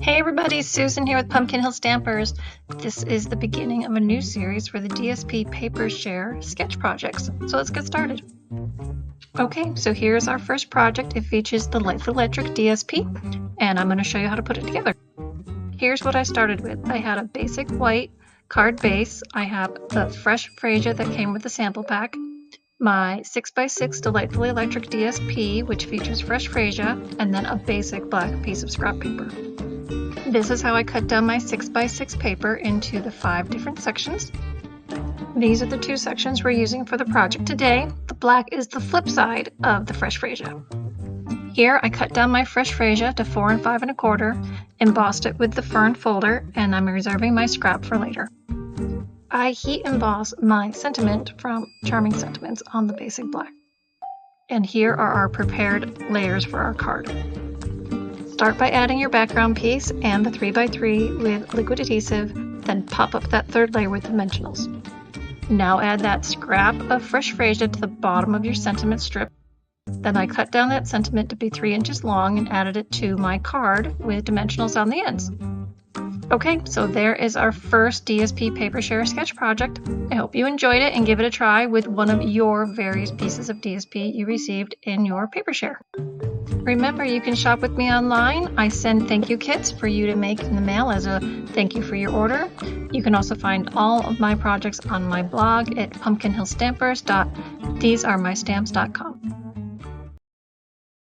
Hey everybody, Susan here with Pumpkin Hill Stampers. This is the beginning of a new series for the DSP Paper Share sketch projects. So let's get started. Okay, so here's our first project. It features the Eclectic DSP, and I'm going to show you how to put it together. Here's what I started with. I had a basic white card base. I have the fresh freesia that came with the sample pack, my 6x6 Delightfully Electric DSP, which features fresh freesia, and then a basic black piece of scrap paper. This is how I cut down my 6x6 paper into the 5 different sections. These are the 2 sections we're using for the project today. The black is the flip side of the fresh freesia. Here I cut down my fresh freesia to 4 5 1/4, embossed it with the fern folder, and I'm reserving my scrap for later. I heat emboss my sentiment from Charming Sentiments on the basic black. And here are our prepared layers for our card. Start by adding your background piece and the 3x3 with liquid adhesive, then pop up that third layer with dimensionals. Now add that scrap of fresh freesia to the bottom of your sentiment strip. Then I cut down that sentiment to be 3 inches long and added it to my card with dimensionals on the ends. Okay, so there is our first DSP Paper Share sketch project. I hope you enjoyed it and give it a try with one of your various pieces of DSP you received in your paper share. Remember, you can shop with me online. I send thank you kits for you to make in the mail as a thank you for your order. You can also find all of my projects on my blog at pumpkinhillstampers.thesearemystamps.com.